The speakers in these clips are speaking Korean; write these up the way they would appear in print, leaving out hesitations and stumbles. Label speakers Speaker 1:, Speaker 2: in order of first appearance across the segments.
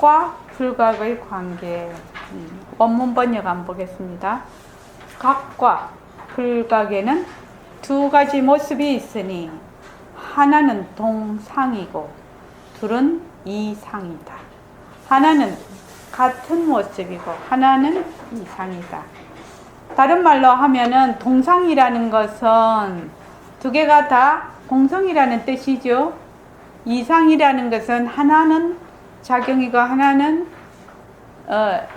Speaker 1: 각과 불각의 관계. 원문 번역 한번 보겠습니다. 각과 불각에는 두 가지 모습이 있으니 하나는 동상이고 둘은 이상이다. 하나는 같은 모습이고 하나는 이상이다. 다른 말로 하면은 동상이라는 것은 두 개가 다 공성이라는 뜻이죠. 이상이라는 것은 하나는 작용이고 하나는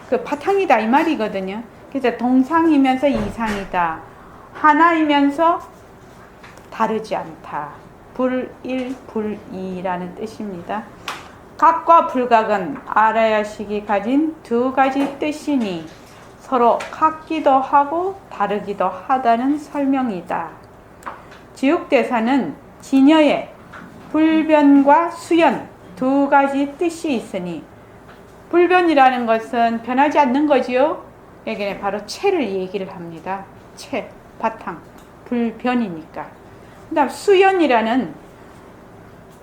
Speaker 1: 그 바탕이다 이 말이거든요. 그래서 동상이면서 이상이다. 하나이면서 다르지 않다. 불일 불이라는 뜻입니다. 각과 불각은 알아야식이 가진 두 가지 뜻이니 서로 같기도 하고 다르기도 하다는 설명이다. 지옥대사는 진여의 불변과 수연 두 가지 뜻이 있으니 불변이라는 것은 변하지 않는 거지요. 여기는 바로 체를 얘기를 합니다. 체, 바탕, 불변이니까. 그 다음 수연이라는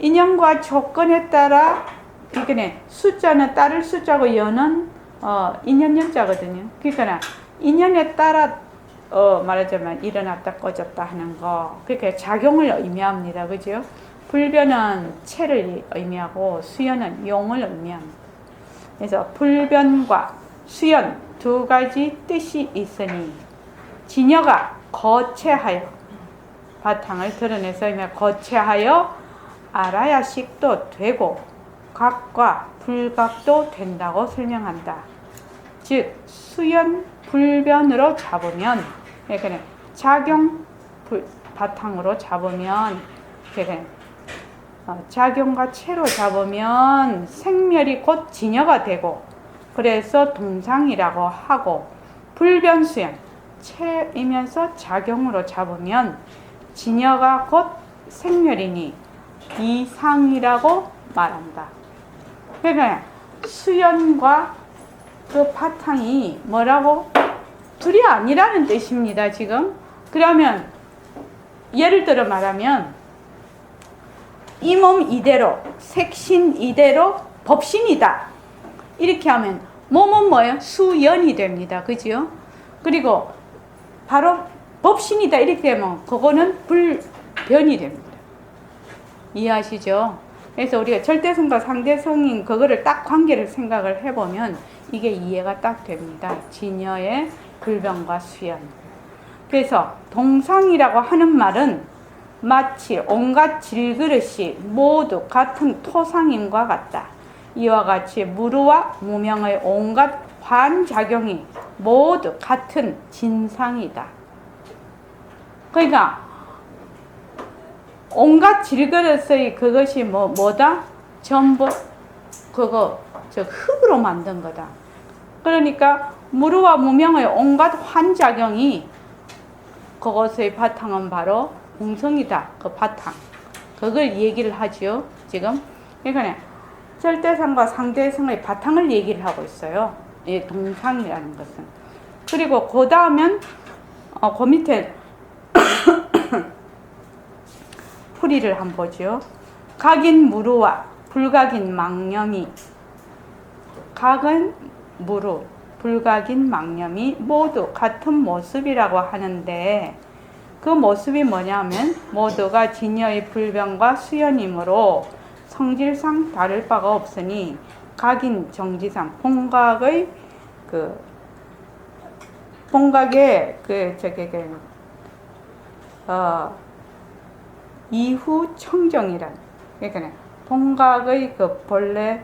Speaker 1: 인연과 조건에 따라 이게 숫자는 따를 숫자고 연은 인연연자거든요. 그러니까 인연에 따라 말하자면 일어났다 꺼졌다 하는 거. 그러니까 작용을 의미합니다. 그죠? 불변은 체를 의미하고 수연은 용을 의미합니다. 그래서 불변과 수연 두 가지 뜻이 있으니 진여가 거체하여 바탕을 드러내서 거체하여 알아야식도 되고 각과 불각도 된다고 설명한다. 즉 수연 불변으로 잡으면 작용 바탕으로 잡으면 작용과 체로 잡으면 생멸이 곧 진여가 되고 그래서 동상이라고 하고 불변수연 체이면서 작용으로 잡으면 진여가 곧 생멸이니 이상이라고 말한다. 그러니까 수연과 그 바탕이 뭐라고? 둘이 아니라는 뜻입니다. 지금 그러면 예를 들어 말하면 이 몸 이대로 색신 이대로 법신이다 이렇게 하면 몸은 뭐예요? 수연이 됩니다. 그죠? 그리고 바로 법신이다 이렇게 되면 그거는 불변이 됩니다. 이해하시죠? 그래서 우리가 절대성과 상대성인 그거를 딱 관계를 생각을 해보면 이게 이해가 딱 됩니다. 진여의 불변과 수연. 그래서 동상이라고 하는 말은 마치 온갖 질그릇이 모두 같은 토상임과 같다. 이와 같이 무르와 무명의 온갖 환작용이 모두 같은 진상이다. 그러니까 온갖 질그릇의 그것이 뭐다? 전부 흙으로 만든 거다. 그러니까 무르와 무명의 온갖 환작용이 그것의 바탕은 바로 공성이다. 그 바탕. 그걸 얘기를 하죠. 지금. 그러니까 절대성과 상대성의 바탕을 얘기를 하고 있어요. 이 동상이라는 것은. 그리고 그 다음은 그 밑에 풀이를 한번 보죠. 각인 무르와 불각인 망념이 각은 무르, 불각인 망념이 모두 같은 모습이라고 하는데 그 모습이 뭐냐면 모두가 진여의 불변과 수연이므로 성질상 다를 바가 없으니 각인 정지상 본각의 본각의 이후 청정이란 그러니까 본각의 그 본래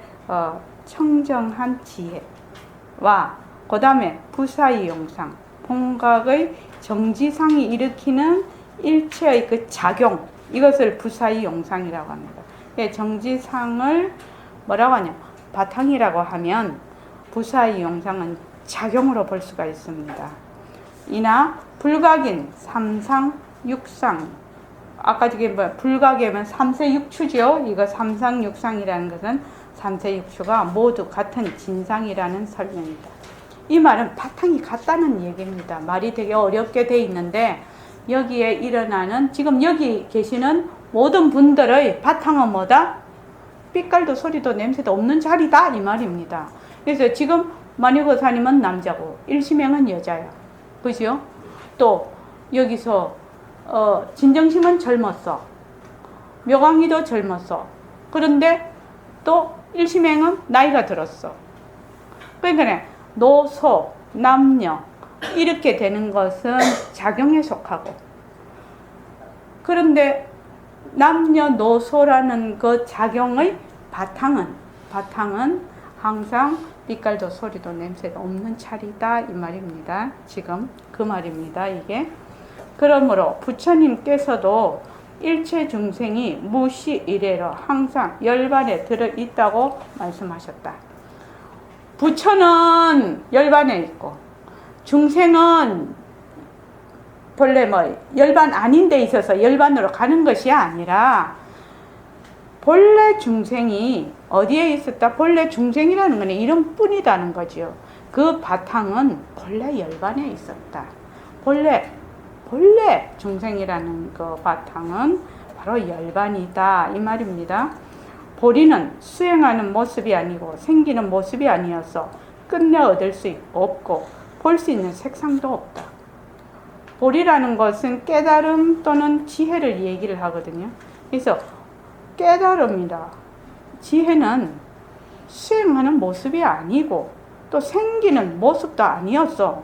Speaker 1: 청정한 지혜와 그 다음에 부사의 용상 본각의 정지상이 일으키는 일체의 그 작용 이것을 부사의 용상이라고 합니다. 정지상을 뭐라고 하냐 바탕이라고 하면 부사의 용상은 작용으로 볼 수가 있습니다. 이나 불각인 삼상 육상 아까 저게 불각이면 삼세육추죠. 이거 삼상육상이라는 것은 삼세육추가 모두 같은 진상이라는 설명입니다. 이 말은 바탕이 같다는 얘기입니다. 말이 되게 어렵게 돼 있는데 여기에 일어나는 지금 여기 계시는 모든 분들의 바탕은 뭐다? 빛깔도 소리도 냄새도 없는 자리다 이 말입니다. 그래서 지금 마녀거사님은 남자고 일심행은 여자야. 그죠? 또 여기서 진정심은 젊었어. 묘강이도 젊었어. 그런데 또 일심행은 나이가 들었어. 그러니까 노소, 남녀 이렇게 되는 것은 작용에 속하고, 그런데 남녀노소라는 그 작용의 바탕은 항상 빛깔도 소리도 냄새도 없는 차리다 이 말입니다. 지금 그 말입니다. 이게 그러므로 부처님께서도 일체 중생이 무시 이래로 항상 열반에 들어있다고 말씀하셨다. 부처는 열반에 있고 중생은 본래 열반 아닌 데 있어서 열반으로 가는 것이 아니라 본래 중생이 어디에 있었다? 본래 중생이라는 건 이름뿐이라는 거죠. 그 바탕은 본래 열반에 있었다. 본래 중생이라는 그 바탕은 바로 열반이다 이 말입니다. 보리는 수행하는 모습이 아니고 생기는 모습이 아니어서 끝내 얻을 수 없고 볼 수 있는 색상도 없다. 보리라는 것은 깨달음 또는 지혜를 얘기를 하거든요. 그래서 깨달음이다. 지혜는 수행하는 모습이 아니고 또 생기는 모습도 아니었어.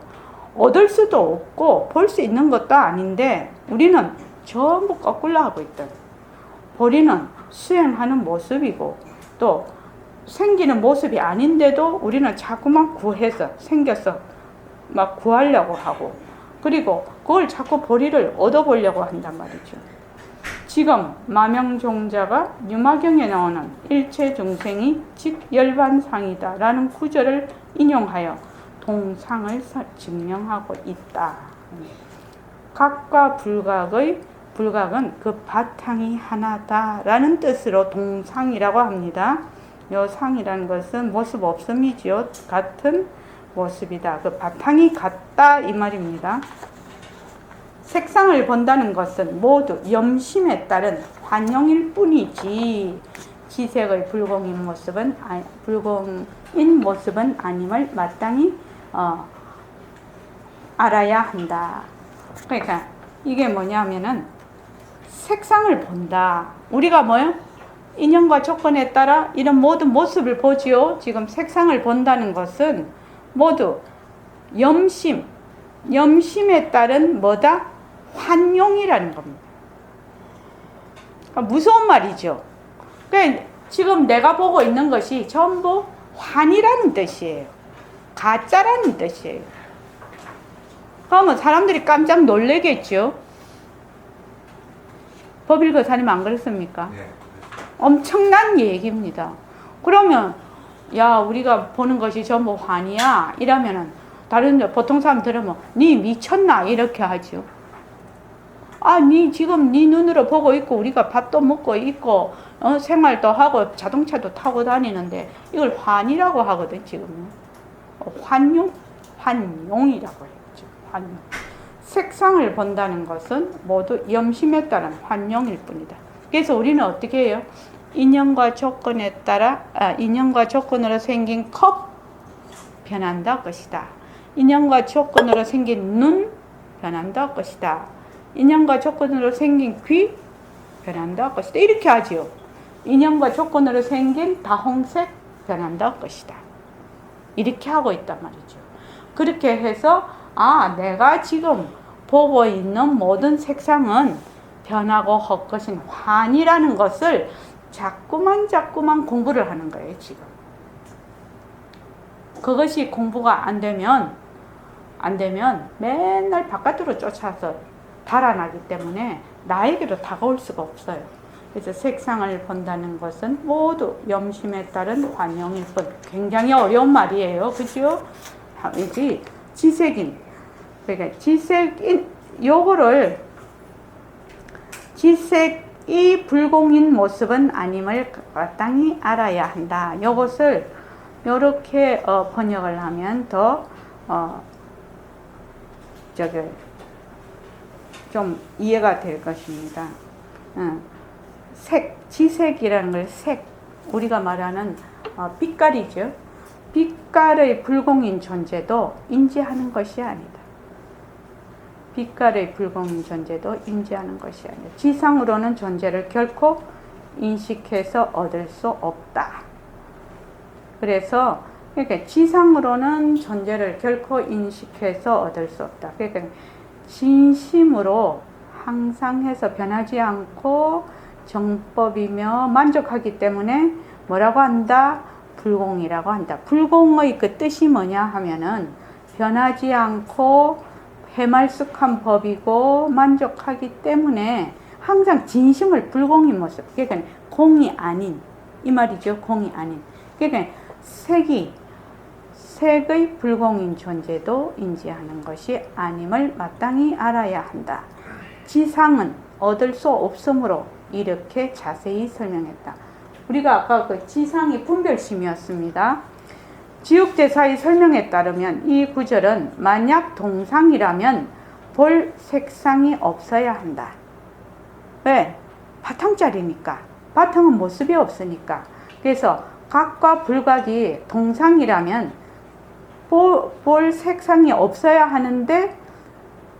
Speaker 1: 얻을 수도 없고 볼 수 있는 것도 아닌데 우리는 전부 거꾸로 하고 있다. 보리는 수행하는 모습이고 또 생기는 모습이 아닌데도 우리는 자꾸만 구해서 생겨서 막 구하려고 하고, 그리고 그걸 자꾸 보리를 얻어보려고 한단 말이죠. 지금 마명종자가 유마경에 나오는 일체 중생이 즉 열반상이다 라는 구절을 인용하여 동상을 증명하고 있다. 각과 불각은 그 바탕이 하나다 라는 뜻으로 동상이라고 합니다. 요 상이라는 것은 모습 없음이지요. 같은 모습이다. 그 바탕이 같다 이 말입니다. 색상을 본다는 것은 모두 염심에 따른 환영일 뿐이지 지색의 불공인 모습은 아님을 마땅히 알아야 한다. 그러니까 이게 뭐냐면은 색상을 본다. 우리가 뭐요? 인연과 조건에 따라 이런 모든 모습을 보지요. 지금 색상을 본다는 것은 모두 염심에 따른 뭐다? 환용이라는 겁니다. 그러니까 무서운 말이죠. 그러니까 지금 내가 보고 있는 것이 전부 환이라는 뜻이에요. 가짜라는 뜻이에요. 그러면 사람들이 깜짝 놀라겠죠. 법일거사님 안 그랬습니까? 네. 엄청난 얘기입니다. 그러면 야 우리가 보는 것이 전부 환이야 이러면은 다른 보통 사람 들으면 니 미쳤나 이렇게 하죠. 아, 니 지금 니 눈으로 보고 있고 우리가 밥도 먹고 있고 생활도 하고 자동차도 타고 다니는데 이걸 환이라고 하거든 지금. 환용이라고 해요. 환용. 색상을 본다는 것은 모두 염심에 따른 환용일 뿐이다. 그래서 우리는 어떻게 해요? 인연과 조건에 따라 인연과 조건으로 생긴 컵 변한다 것이다. 인연과 조건으로 생긴 눈 변한다 것이다. 인연과 조건으로 생긴 귀 변한다 것이다. 이렇게 하지요. 인연과 조건으로 생긴 다홍색 변한다 것이다. 이렇게 하고 있단 말이죠. 그렇게 해서 내가 지금 보고 있는 모든 색상은 변하고 헛것인 환이라는 것을 자꾸만 공부를 하는 거예요, 지금. 그것이 공부가 안 되면 맨날 바깥으로 쫓아서 달아나기 때문에 나에게로 다가올 수가 없어요. 그래서 색상을 본다는 것은 모두 염심에 따른 환영일 뿐. 굉장히 어려운 말이에요. 그죠? 이게 지색인. 그러니까 지색이 불공인 모습은 아님을 마땅히 알아야 한다. 요것을 요렇게 번역을 하면 더 좀 이해가 될 것입니다. 지색이라는 걸 우리가 말하는 빛깔이죠. 빛깔의 불공인 존재도 인지하는 것이 아니다. 빛깔의 불공인 존재도 인지하는 것이 아니다. 지상으로는 존재를 결코 인식해서 얻을 수 없다. 그래서 그러니까 지상으로는 존재를 결코 인식해서 얻을 수 없다. 그러니까 진심으로 항상 해서 변하지 않고 정법이며 만족하기 때문에 뭐라고 한다? 불공이라고 한다. 불공의 그 뜻이 뭐냐 하면은 변하지 않고 해말숙한 법이고 만족하기 때문에 항상 진심을 불공인 모습. 그러니까 공이 아닌 이 말이죠. 공이 아닌. 그러니까 색의 불공인 존재도 인지하는 것이 아님을 마땅히 알아야 한다. 지상은 얻을 수 없으므로 이렇게 자세히 설명했다. 우리가 아까 그 지상이 분별심이었습니다. 지옥대사의 설명에 따르면 이 구절은 만약 동상이라면 볼 색상이 없어야 한다. 왜? 바탕짜리니까. 바탕은 모습이 없으니까. 그래서 각과 불각이 동상이라면 볼 색상이 없어야 하는데,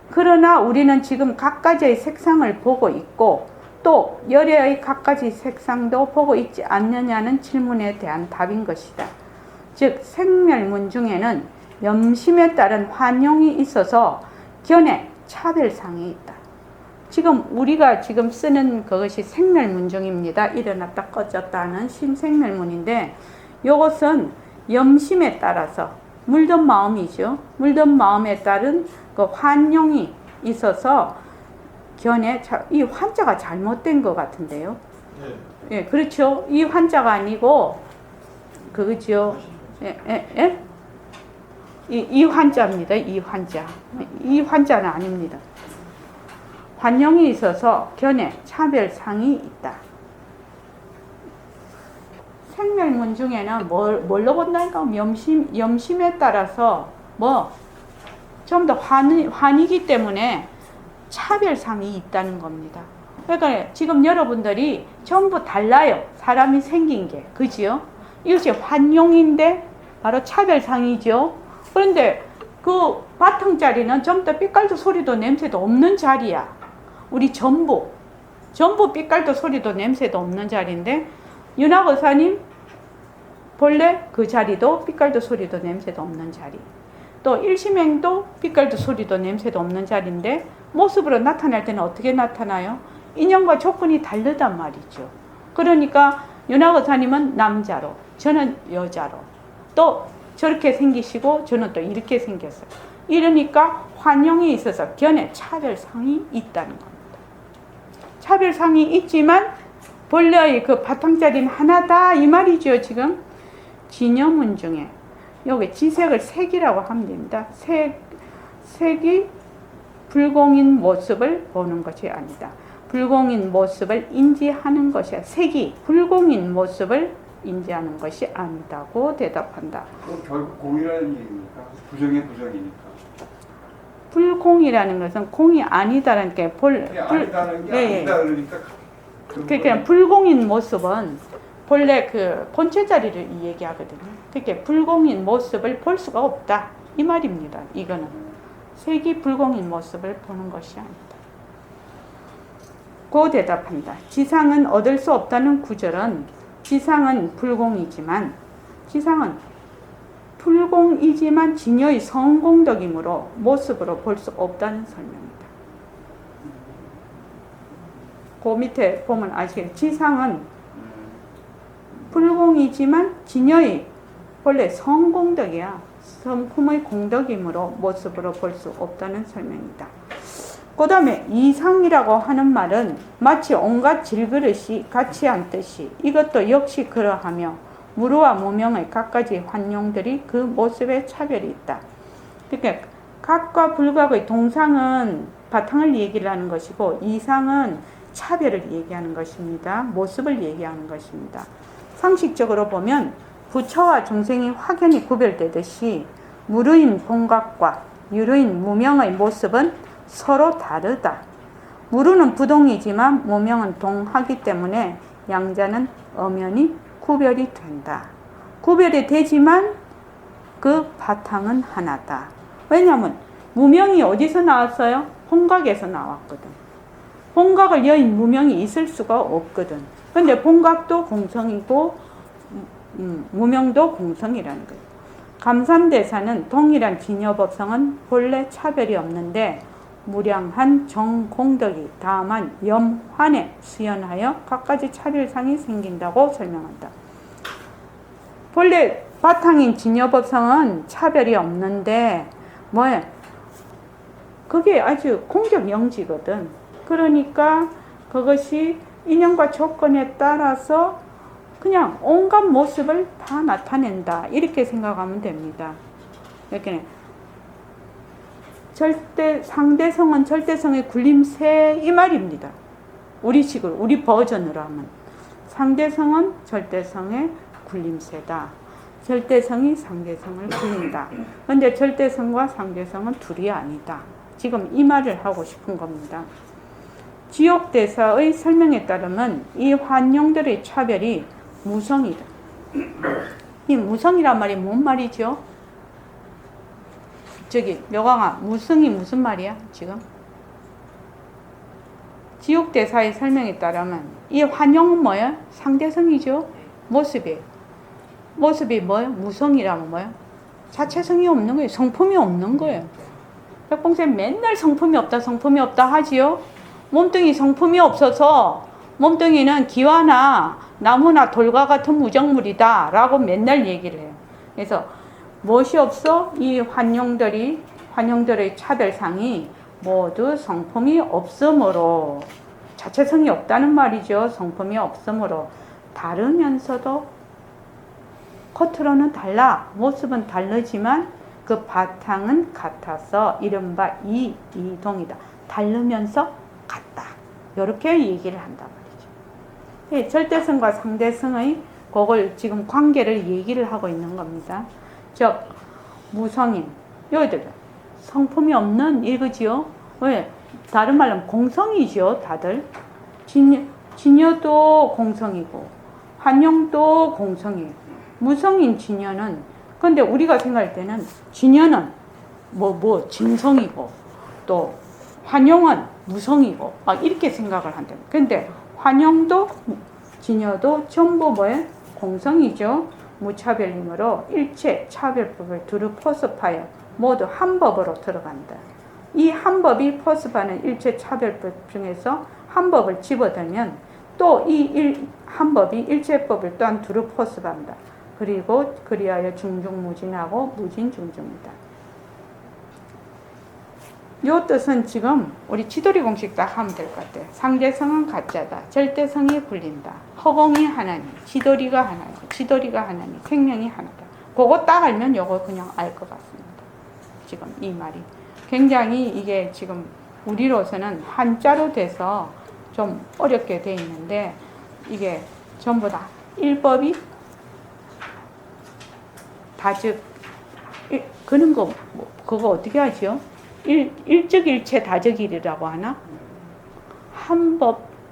Speaker 1: 그러나 우리는 지금 각가지의 색상을 보고 있고 또 열애의 각가지 색상도 보고 있지 않느냐는 질문에 대한 답인 것이다. 즉 생멸문 중에는 염심에 따른 환용이 있어서 견해 차별상이 있다. 지금 우리가 지금 쓰는 그것이 생멸문중입니다. 일어났다 꺼졌다 하는 신생멸문인데, 이것은 염심에 따라서 물든 마음이죠. 물든 마음에 따른 그 환용이 있어서 견해, 이 환자가 잘못된 것 같은데요. 네. 예, 그렇죠. 이 환자가 아니고 그거죠. 예? 이 환자입니다. 이 환자. 이 환자는 아닙니다. 환영이 있어서 견해, 차별상이 있다. 생멸문 중에는 뭘로 본다니까? 염심에 따라서 좀 더 환이기 때문에 차별상이 있다는 겁니다. 그러니까 지금 여러분들이 전부 달라요. 사람이 생긴 게. 그지요? 이것이 환용인데 바로 차별상이죠. 그런데 그 바탕자리는 좀 더 삐깔도 소리도 냄새도 없는 자리야. 우리 전부 삐깔도 소리도 냄새도 없는 자리인데, 윤학 의사님 본래 그 자리도 삐깔도 소리도 냄새도 없는 자리, 또 일심행도 삐깔도 소리도 냄새도 없는 자리인데 모습으로 나타날 때는 어떻게 나타나요? 인연과 조건이 다르단 말이죠. 그러니까 윤학 의사님은 남자로, 저는 여자로, 또 저렇게 생기시고 저는 또 이렇게 생겼어요. 이러니까 환영이 있어서 견해 차별상이 있다는 겁니다. 차별상이 있지만 본래의 그 바탕자리는 하나다 이 말이죠. 지금 진여문 중에 여기 지색을 색이라고 하면 됩니다. 색이 불공인 모습을 보는 것이 아니다. 불공인 모습을 인지하는 것이야. 색이 불공인 모습을 인지하는 것이 아니다고 대답한다.
Speaker 2: 결국 공이라는 얘기입니까? 부정의 부정이니까.
Speaker 1: 불공이라는 것은 공이 아니다라는 게
Speaker 2: 아니다는 게 아니다 그러니까.
Speaker 1: 그러니까 불공인 모습은 본래 그 본체 자리를 얘기하거든요. 그러니까 불공인 모습을 볼 수가 없다 이 말입니다. 이거는 색이 불공인 모습을 보는 것이 아니다. 고 대답한다. 지상은 얻을 수 없다는 구절은 지상은 불공이지만 진여의 성공덕이므로 모습으로 볼 수 없다는 설명입니다. 그 밑에 보면 아시겠죠? 지상은 불공이지만 진여의 본래 성공덕이야. 성품의 공덕이므로 모습으로 볼 수 없다는 설명이다. 그 다음에 이상이라고 하는 말은 마치 온갖 질그릇이 같이 앉듯이 이것도 역시 그러하며 무르와 무명의 각가지 환용들이 그 모습에 차별이 있다. 그러니까 각과 불각의 동상은 바탕을 얘기를 하는 것이고 이상은 차별을 얘기하는 것입니다. 모습을 얘기하는 것입니다. 상식적으로 보면 부처와 중생이 확연히 구별되듯이 무르인 본각과 유르인 무명의 모습은 서로 다르다. 무르는 부동이지만 무명은 동하기 때문에 양자는 엄연히 구별이 된다. 구별이 되지만 그 바탕은 하나다. 왜냐하면 무명이 어디서 나왔어요? 홍각에서 나왔거든. 홍각을 여인 무명이 있을 수가 없거든. 근데 본각도 공성이고 무명도 공성이라는 거예요. 감삼대사는 동일한 진여법성은 본래 차별이 없는데 무량한 정공덕이 다만 염환에 수연하여 각가지 차별상이 생긴다고 설명한다. 본래 바탕인 진여법성은 차별이 없는데 뭐예요? 그게 아주 공격영지거든. 그러니까 그것이 인연과 조건에 따라서 그냥 온갖 모습을 다 나타낸다. 이렇게 생각하면 됩니다. 이렇게 상대성은 절대성의 굴림새 이 말입니다. 우리식으로, 우리 버전으로 하면 상대성은 절대성의 굴림새다. 절대성이 상대성을 굴린다. 그런데 절대성과 상대성은 둘이 아니다. 지금 이 말을 하고 싶은 겁니다. 지옥대사의 설명에 따르면 이 환용들의 차별이 무성이다. 이 무성이란 말이 뭔 말이죠? 저기 묘강아, 무성이 무슨 말이야 지금? 지옥대사의 설명에 따르면 이 환용은 뭐야? 상대성이죠. 모습이 뭐예요? 무성이라면 뭐예요? 자체성이 없는 거예요. 성품이 없는 거예요. 백봉생 맨날 성품이 없다 하지요. 몸뚱이 성품이 없어서 몸뚱이는 기와나 나무나 돌과 같은 무정물이다 라고 맨날 얘기를 해요. 그래서 무엇이 없어? 이 환영들의 차별상이 모두 성품이 없으므로, 자체성이 없다는 말이죠. 성품이 없으므로 다르면서도 겉으로는 달라, 모습은 다르지만 그 바탕은 같아서 이른바 이동이다. 다르면서 같다. 이렇게 얘기를 한단 말이죠. 절대성과 상대성의 그걸 지금 관계를 얘기를 하고 있는 겁니다. 즉 무성인, 여기들 성품이 없는 이거지요. 왜? 다른 말로 공성이죠. 다들 진여도 공성이고 환영도 공성이에요. 무성인 진여는, 근데 우리가 생각할 때는 진여는 진성이고 또 환영은 무성이고 막 이렇게 생각을 한다. 근데 환영도 진여도 전부 뭐예요? 공성이죠. 무차별이므로 일체 차별법을 두루 포섭하여 모두 한 법으로 들어간다. 이 한 법이 포섭하는 일체 차별법 중에서 한 법을 집어들면 또 이 한 법이 일체법을 또한 두루 포섭한다. 그리고 그리하여 중중무진하고 무진중중이다. 요 뜻은 지금 우리 지도리 공식 딱 하면 될 것 같아요. 상대성은 가짜다. 절대성이 굴린다. 허공이 하나님, 지도리가 하나님, 지도리가 하나님, 생명이 하나다. 그거 딱 알면 요거 그냥 알 것 같습니다. 지금 이 말이 굉장히 이게 지금 우리로서는 한자로 돼서 좀 어렵게 돼 있는데 이게 전부 다 일법이 다즉 그런 거 그거 어떻게 하죠? 일적일체 다적일이라고 하나?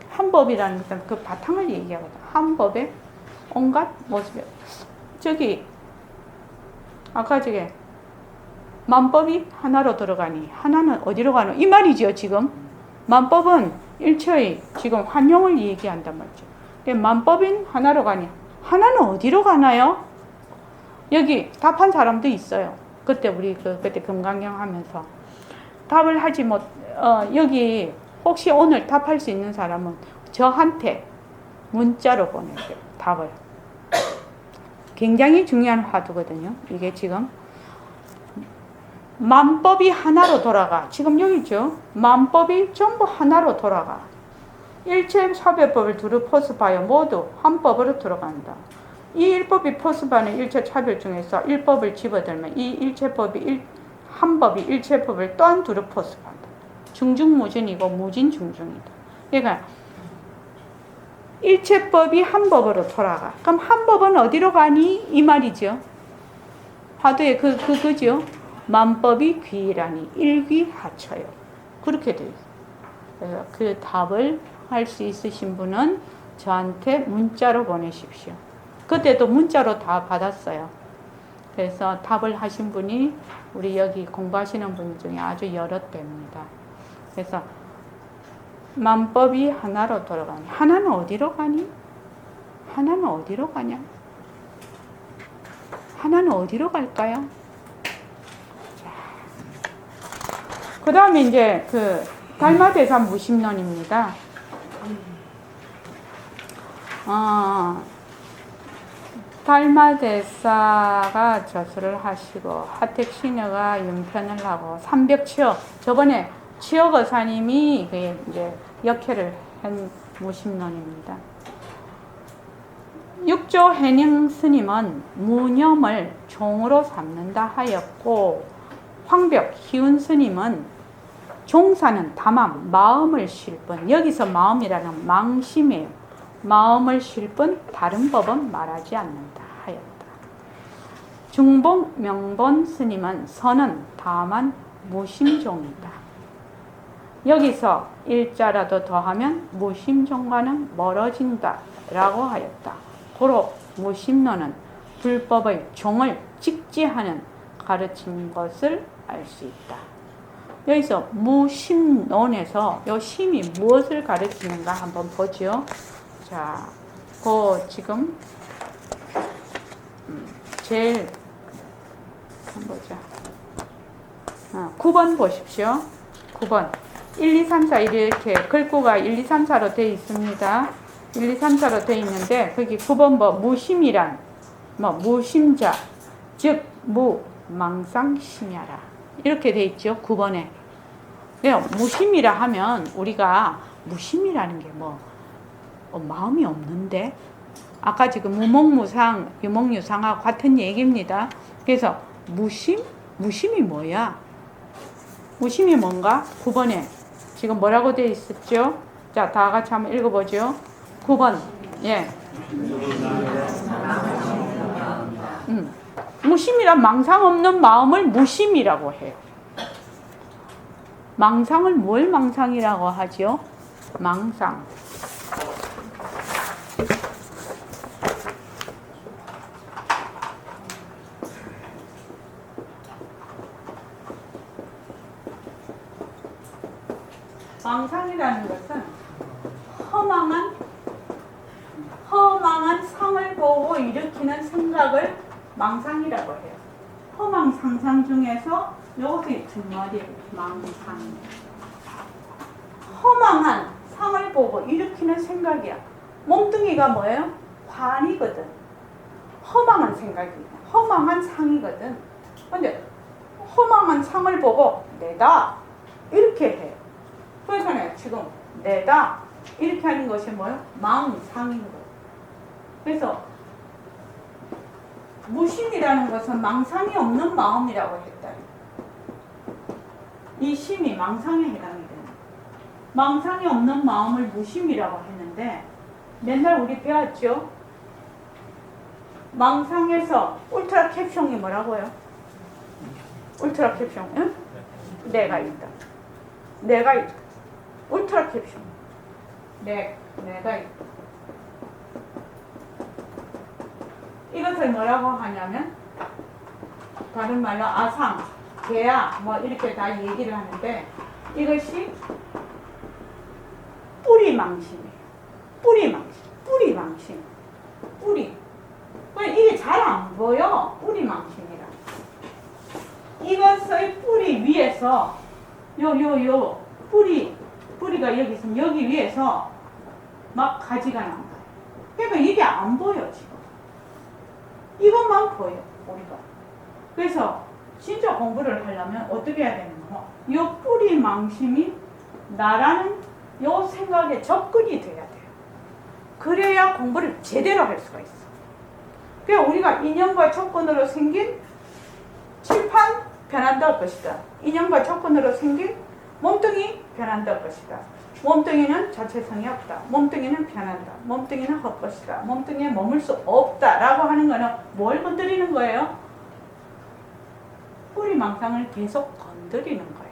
Speaker 1: 한법이라는 것은 그 바탕을 얘기하거든. 한법의 온갖 모습이. 저기 아까 저게 만법이 하나로 들어가니 하나는 어디로 가노? 이 말이죠. 지금 만법은 일체의 지금 환영을 얘기한단 말이죠. 근데 만법인 하나로 가니 하나는 어디로 가나요? 여기 답한 사람도 있어요. 그때 우리 그때 금강경 하면서 답을 하지 못, 여기 혹시 오늘 답할 수 있는 사람은 저한테 문자로 보내세요. 답을. 굉장히 중요한 화두거든요. 이게 지금 만법이 하나로 돌아가. 지금 여기 있죠. 만법이 전부 하나로 돌아가. 일체 차별법을 두루 포섭하여 모두 한 법으로 들어간다. 이 일법이 포섭하는 일체 차별 중에서 일법을 집어들면 이 일체법이 한 법이 일체법을 또한 두루 포섭한다. 중중무진이고 무진중중이다. 그러니까 일체법이 한 법으로 돌아가. 그럼 한 법은 어디로 가니? 이 말이죠. 화두에 그죠? 만법이 귀라니 일귀하처요. 그렇게 되어 있어요. 그래서 그 답을 할 수 있으신 분은 저한테 문자로 보내십시오. 그때도 문자로 다 받았어요. 그래서 답을 하신 분이 우리 여기 공부하시는 분 중에 아주 여럿됩니다. 그래서 만법이 하나로 돌아가니, 하나는 어디로 가니? 하나는 어디로 가냐? 하나는 어디로 갈까요? 그 다음에 이제 그 달마대사 무심론입니다. 달마대사가 저술을 하시고 하택신여가 윤편을 하고 삼벽치어, 저번에 치어거사님이 이제 역회를 한 무심론입니다. 육조 해닝 스님은 무념을 종으로 삼는다 하였고, 황벽 희운 스님은 종사는 다만 마음을 쉴 뿐, 여기서 마음이라는 망심이에요. 마음을 쉴 뿐 다른 법은 말하지 않는다 하였다. 중봉 명본 스님은 선은 다만 무심종이다. 여기서 일자라도 더하면 무심종과는 멀어진다 라고 하였다. 고로 무심론은 불법의 종을 직지하는 가르친 것을 알 수 있다. 여기서 무심론에서 이 심이 무엇을 가르치는가 한번 보죠. 자, 지금 제일 한번 보자. 9번 보십시오. 9번 1, 2, 3, 4 이렇게 글구가 1, 2, 3, 4로 되어 있습니다. 1, 2, 3, 4로 되어 있는데 거기 9번 무심이란 무심자 즉 무망상심야라 이렇게 되어 있죠. 9번에. 무심이라 하면 우리가 무심이라는 게 마음이 없는데, 아까 지금 무목무상, 유목유상하고 같은 얘기입니다. 그래서 무심이 뭐야? 무심이 뭔가? 9번에 지금 뭐라고 되어 있었죠? 자, 다 같이 한번 읽어보죠. 9번. 예. 무심이란 망상 없는 마음을 무심이라고 해요. 망상을 뭘 망상이라고 하죠? 망상. 망상이라는 것은 허망한 상을 보고 일으키는 생각을 망상이라고 해요. 허망 상상 중에서 이것이 뒷머리예요. 망상. 허망한 상을 보고 일으키는 생각이야. 몸뚱이가 뭐예요? 관이거든. 허망한 생각이야. 허망한 상이거든. 근데 허망한 상을 보고 내다 이렇게 해. 그래서 지금 내다 이렇게 하는 것이 뭐예요? 망상인 거예요. 그래서 무심이라는 것은 망상이 없는 마음이라고 했다. 이 심이 망상에 해당이 됩니다. 망상이 없는 마음을 무심이라고 했는데 맨날 우리 배웠죠? 망상에서 울트라 캡숑이 뭐라고요? 울트라 캡숑, 응? 내가 있다. 내가 있다. 울트라 캡숑. 내가 있다. 이것을 뭐라고 하냐면 다른 말로 아상, 개야 이렇게 다 얘기를 하는데 이것이 뿌리망심이에요. 뿌리망심. 뿌리. 이게 잘 안 보여. 뿌리망심이라. 이것의 뿌리 위에서 뿌리가 여기 있으면 여기 위에서 막 가지가 난다. 그러니까 이게 안 보여 지금. 이것만 보여 우리가. 그래서 진짜 공부를 하려면 어떻게 해야 되는 거? 이 뿌리 망심이 나라는 이 생각에 접근이 돼야 돼요. 그래야 공부를 제대로 할 수가 있어. 그러니까 우리가 인연과 조건으로 생긴 칠판 변한다 할 것이다. 인연과 조건으로 생긴 몸뚱이 변한다 할 것이다. 몸뚱이는 자체성이 없다. 몸뚱이는 변한다. 몸뚱이는 헛것이다. 몸뚱이에 머물 수 없다. 라고 하는 거는 뭘 건드리는 거예요? 뿌리 망상을 계속 건드리는 거예요.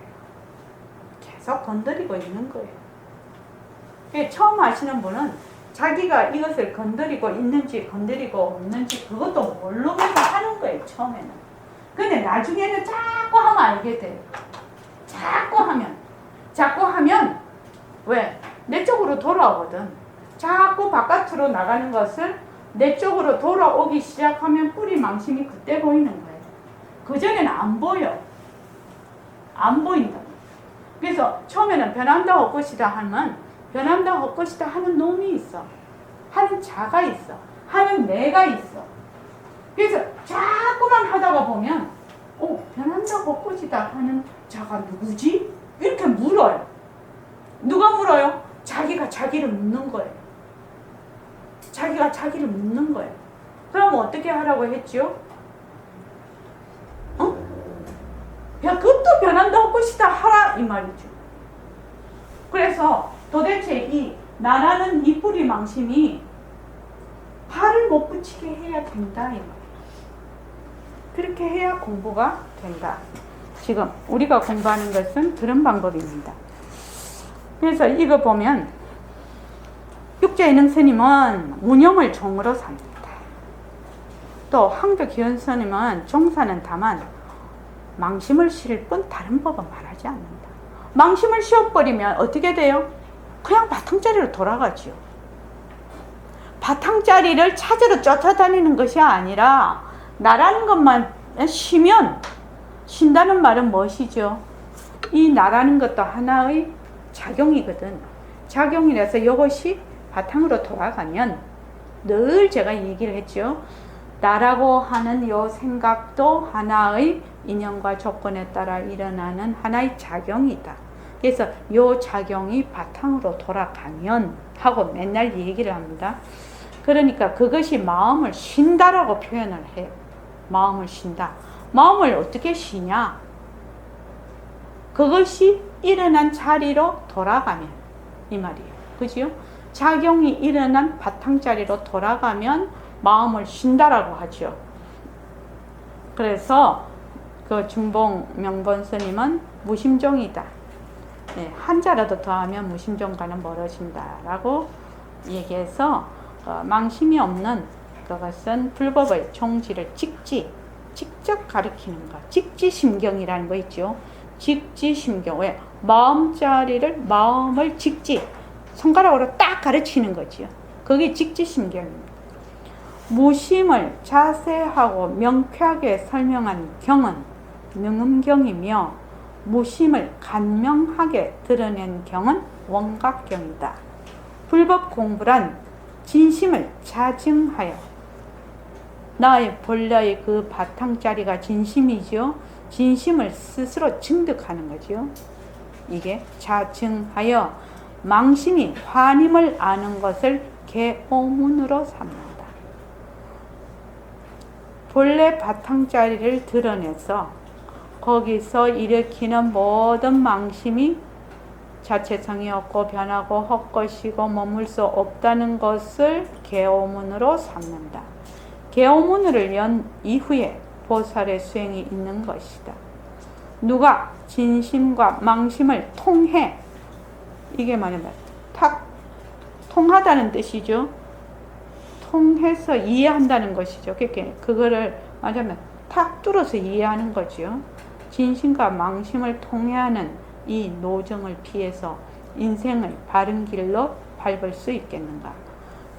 Speaker 1: 계속 건드리고 있는 거예요. 처음 하시는 분은 자기가 이것을 건드리고 있는지 건드리고 없는지 그것도 모르면서 하는 거예요, 처음에는. 근데 나중에는 자꾸 하면 알게 돼요. 자꾸 하면 왜? 내 쪽으로 돌아오거든. 자꾸 바깥으로 나가는 것을 내 쪽으로 돌아오기 시작하면 뿌리 망심이 그때 보이는 거예요. 그전에는 안 보여. 안 보인다. 그래서 처음에는 변한다 헛것이다 하면 변한다 헛것이다 하는 놈이 있어. 하는 자가 있어. 하는 내가 있어. 그래서 자꾸만 하다가 보면 변한다 헛것이다 하는 자가 누구지? 이렇게 물어요. 누가 물어요? 자기가 자기를 묻는 거예요. 자기가 자기를 묻는 거예요. 그럼 어떻게 하라고 했죠? 그것도 변한다 헛것이다 하라 이 말이죠. 그래서 도대체 이 나라는 이 뿌리 망심이 발을 못 붙이게 해야 된다 이 말이에요. 그렇게 해야 공부가 된다. 지금 우리가 공부하는 것은 그런 방법입니다. 그래서 이거 보면 육자인흥 스님은 운용을 종으로 삽니다. 또 황덕기원 스님은 종사는 다만 망심을 실 뿐 다른 법은 말하지 않는다. 망심을 씌워버리면 어떻게 돼요? 그냥 바탕자리로 돌아가죠. 바탕자리를 찾으러 쫓아다니는 것이 아니라 나라는 것만 쉬면, 쉰다는 말은 무엇이죠? 이 나라는 것도 하나의 작용이거든. 작용이라서 이것이 바탕으로 돌아가면 늘 제가 얘기를 했죠. 나라고 하는 이 생각도 하나의 인연과 조건에 따라 일어나는 하나의 작용이다. 그래서 이 작용이 바탕으로 돌아가면 하고 맨날 얘기를 합니다. 그러니까 그것이 마음을 쉰다라고 표현을 해요. 마음을 쉰다. 마음을 어떻게 쉬냐? 그것이 일어난 자리로 돌아가면 이 말이에요. 그죠? 작용이 일어난 바탕자리로 돌아가면 마음을 쉰다라고 하죠. 그래서 그 중봉 명본 스님은 무심종이다. 네, 한자라도 더하면 무심종과는 멀어진다라고 얘기해서 망심이 없는 그것은 불법의 종지를 직접 가리키는 것. 직지심경이라는 거 있죠. 직지심경. 왜? 마음을 손가락으로 딱 가르치는 거지요. 그게 직지심경입니다. 무심을 자세하고 명쾌하게 설명한 경은 명음경이며 무심을 간명하게 드러낸 경은 원각경이다. 불법 공부란 진심을 자증하여 나의 본래의 그 바탕자리가 진심이죠. 진심을 스스로 증득하는 거죠. 이게 자증하여 망심이 환임을 아는 것을 개오문으로 삼는다. 본래 바탕자리를 드러내서 거기서 일으키는 모든 망심이 자체성이 없고 변하고 헛것이고 머물 수 없다는 것을 개오문으로 삼는다. 개오문을 연 이후에 보살의 수행이 있는 것이다. 누가 진심과 망심을 통해, 이게 뭐냐면 탁 통하다는 뜻이죠. 통해서 이해한다는 것이죠. 그거를 말하자면 탁 뚫어서 이해하는 거죠. 진심과 망심을 통해하는 이 노정을 피해서 인생을 바른 길로 밟을 수 있겠는가?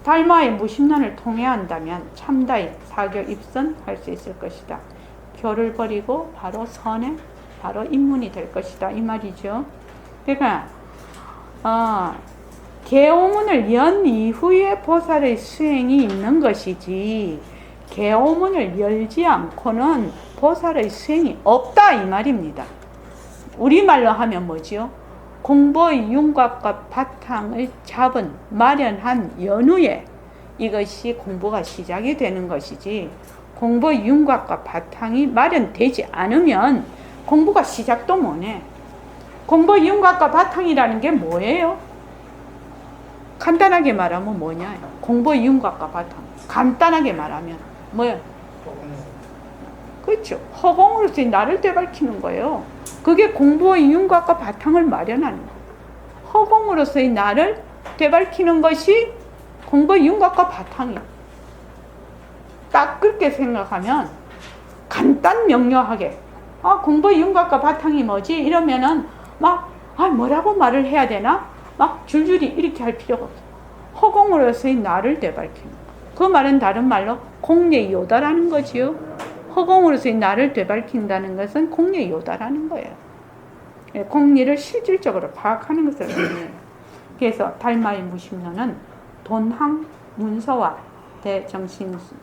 Speaker 1: 달마의 무심론을 통해한다면 참다의 사교 입선할 수 있을 것이다. 교를 버리고 바로 선에 바로 입문이 될 것이다. 이 말이죠. 그러니까 개오문을 연 이후에 보살의 수행이 있는 것이지 개오문을 열지 않고는 보살의 수행이 없다 이 말입니다. 우리말로 하면 뭐지요? 공부의 윤곽과 바탕을 잡은 마련한 연후에 이것이 공부가 시작이 되는 것이지 공부의 윤곽과 바탕이 마련되지 않으면 공부가 시작도 못해. 공부의 윤곽과 바탕이라는 게 뭐예요? 간단하게 말하면 뭐냐? 공부의 윤곽과 바탕. 간단하게 말하면 뭐예요? 그렇죠. 허공으로서 나를 되밟히는 거예요. 그게 공부의 윤곽과 바탕을 마련하는 거예요. 허공으로서의 나를 되밟히는 것이 공부의 윤곽과 바탕이에요. 딱 그렇게 생각하면 간단 명료하게 공부의 윤곽과 바탕이 뭐지? 이러면은 뭐라고 말을 해야 되나? 막 줄줄이 이렇게 할 필요가 없어. 허공으로서의 나를 되밟히는 거. 그 말은 다른 말로 공예요다라는 거지요. 허공으로서의 나를 되밟힌다는 것은 공예요다라는 거예요. 공리를 실질적으로 파악하는 것을 의미해요. 그래서 달마의 무심론은 돈항 문서와 대정신수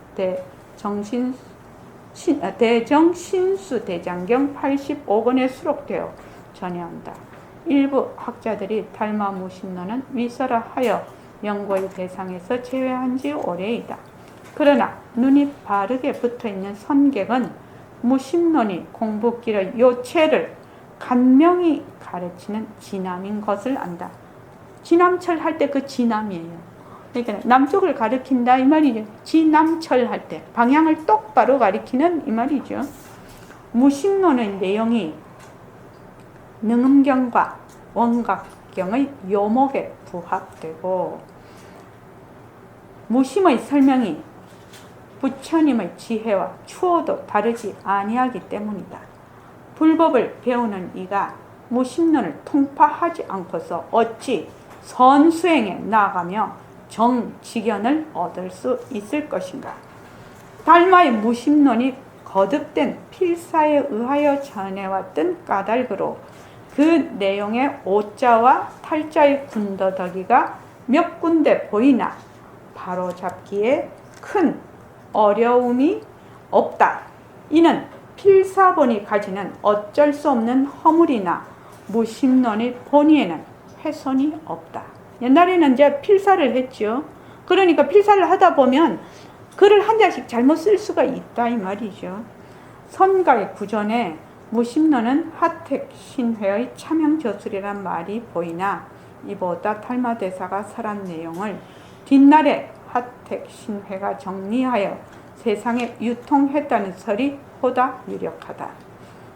Speaker 1: 대장경 85권에 수록되어 전해온다. 일부 학자들이 달마 무심론은 위설하여 연구의 대상에서 제외한 지 오래이다. 그러나 눈이 바르게 붙어있는 선객은 무심론이 공부길의 요체를 간명히 가르치는 진함인 것을 안다. 진함철 할 때 그 진함이에요. 그러니까 남쪽을 가리킨다 이 말이죠. 진남철 할 때 방향을 똑바로 가리키는 이 말이죠. 무심론의 내용이 능음경과 원각경의 요목에 부합되고 무심의 설명이 부처님의 지혜와 추호도 다르지 아니하기 때문이다. 불법을 배우는 이가 무심론을 통파하지 않고서 어찌 선수행에 나아가며 정직견을 얻을 수 있을 것인가. 달마의 무심론이 거듭된 필사에 의하여 전해왔던 까닭으로 그 내용의 오자와 탈자의 군더더기가 몇 군데 보이나 바로잡기에 큰 어려움이 없다. 이는 필사본이 가지는 어쩔 수 없는 허물이나 무심론의 본의에는 훼손이 없다. 옛날에는 이제 필사를 했죠. 그러니까 필사를 하다 보면 글을 한 자씩 잘못 쓸 수가 있다 이 말이죠. 선가의 구전에 무심론은 하택신회의 차명저술이란 말이 보이나 이보다 달마대사가 설한 내용을 뒷날에 하택신회가 정리하여 세상에 유통했다는 설이 보다 유력하다.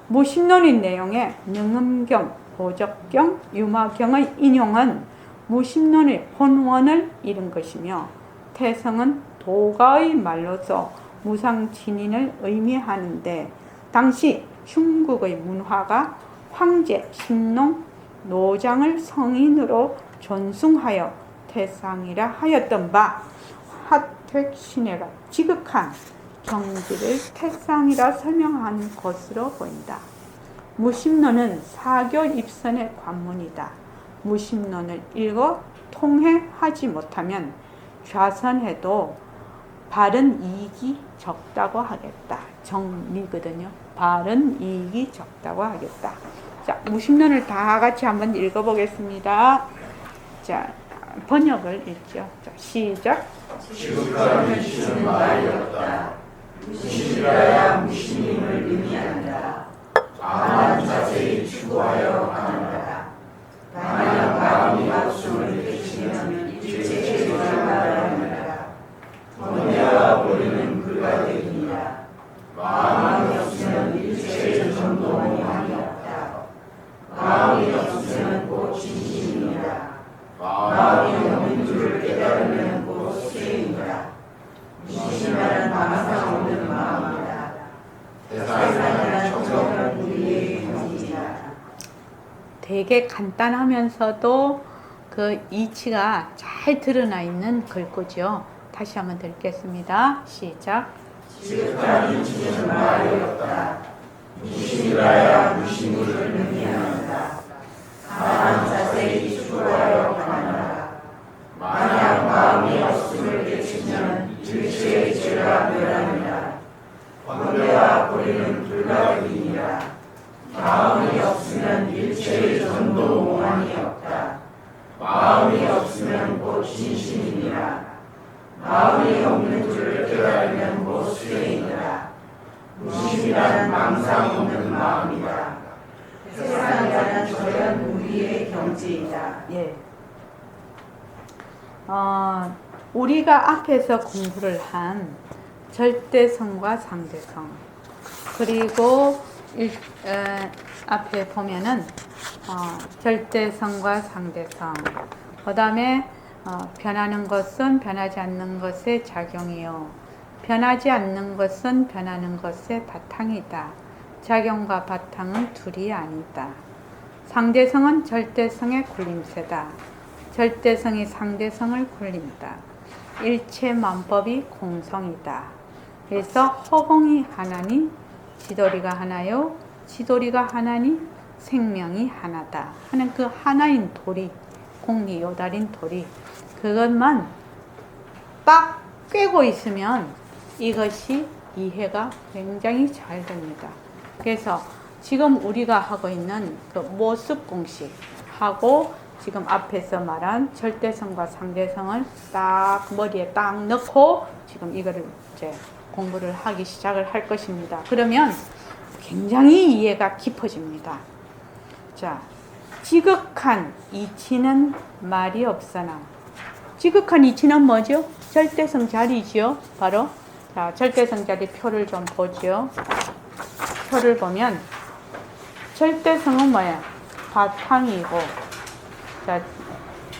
Speaker 1: 무심론의 내용에 능음경, 보적경, 유마경의 인용은 무심론의 본원을 잃은 것이며 태성은 도가의 말로서 무상진인을 의미하는데 당시 중국의 문화가 황제, 신농, 노장을 성인으로 존숭하여 태상이라 하였던 바 하택신회가 지극한 경지를 태상이라 설명한 것으로 보인다. 무심론은 사교 입선의 관문이다. 무심론을 읽어 통해하지 못하면 좌선해도 바른 이익이 적다고 하겠다. 정리거든요. 바른 이익이 적다고 하겠다. 자, 무심론을 다 같이 한번 읽어보겠습니다. 자, 번역을 읽죠. 자, 시작.
Speaker 3: 지극한 무심은 말이 없다. 무심이라야 무심임을 의미한다. 다만 자세히 추구하여 가는다. 다만 마음이 없음을 되시면 일체 죄를 말합니다. 번뇌와 보리는 불가되니라. 마음이 없으면 일체 전동함이 없다. 마음이 없으면 곧 진심이라. 마음이 없는 줄을 깨달으면 곧 수행이라. 무심이란 망상 없는 마음이다. 세상이란 정정한 우리의 경지이다.
Speaker 1: 되게 간단하면서도 그 이치가 잘 드러나 있는 글귀죠. 다시 한번 읽겠습니다. 시작.
Speaker 3: 지극한 무심은 말이 없다. 무심이라야 무심을 의미한다. 다만 자세히 추구하여 가느라. 만약 마음이 없음을 깨치면 일체의 죄가 멸하니라. 번뇌와 보리는 불가되니라. 마음이 없으면 일체의 전도 몽환이 없다. 마음이 없으면 곧 진심이니라. 마음이 없는 줄을 깨달으면 곧 수행이니라. 무심이란 망상 없는 마음이다. 세상이란 저연 우리의 경지이다.
Speaker 1: 예. 우리가 앞에서 공부를 한 절대성과 상대성, 그리고 앞에 보면은 절대성과 상대성, 그 다음에 변하는 것은 변하지 않는 것의 작용이요. 변하지 않는 것은 변하는 것의 바탕이다. 작용과 바탕은 둘이 아니다. 상대성은 절대성의 굴림새다. 절대성이 상대성을 굴린다. 일체만법이 공성이다. 그래서 허공이 하나니 지도리가 하나요. 지도리가 하나니 생명이 하나다 하는 그 하나인 도리, 공리 요달인 도리, 그것만 딱 꿰고 있으면 이것이 이해가 굉장히 잘 됩니다. 그래서 지금 우리가 하고 있는 그 모습 공식하고 지금 앞에서 말한 절대성과 상대성을 딱 머리에 딱 넣고 지금 이거를 이제 공부를 하기 시작을 할 것입니다. 그러면 굉장히 이해가 깊어집니다. 자, 지극한 이치는 말이 없으나, 지극한 이치는 뭐죠? 절대성 자리죠. 바로 자, 절대성 자리 표를 좀 보죠. 표를 보면 절대성은 뭐야? 바탕이고, 자,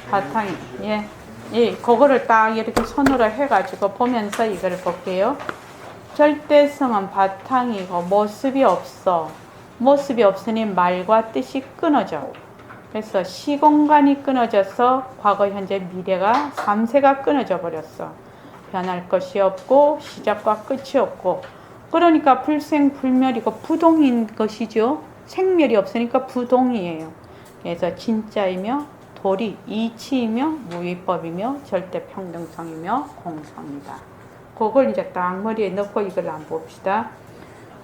Speaker 1: 바탕이, 그거를 딱 이렇게 손으로 해가지고 보면서 이걸 볼게요. 절대성은 바탕이고 모습이 없어. 모습이 없으니 말과 뜻이 끊어져. 그래서 시공간이 끊어져서 과거, 현재, 미래가 3세가 끊어져 버렸어. 변할 것이 없고 시작과 끝이 없고, 그러니까 불생불멸이고 부동인 것이죠. 생멸이 없으니까 부동이에요. 그래서 진짜이며 도리, 이치이며 무위법이며 절대평등성이며 공성이다. 그걸 이제 딱 머리에 넣고 이걸 한번 봅시다.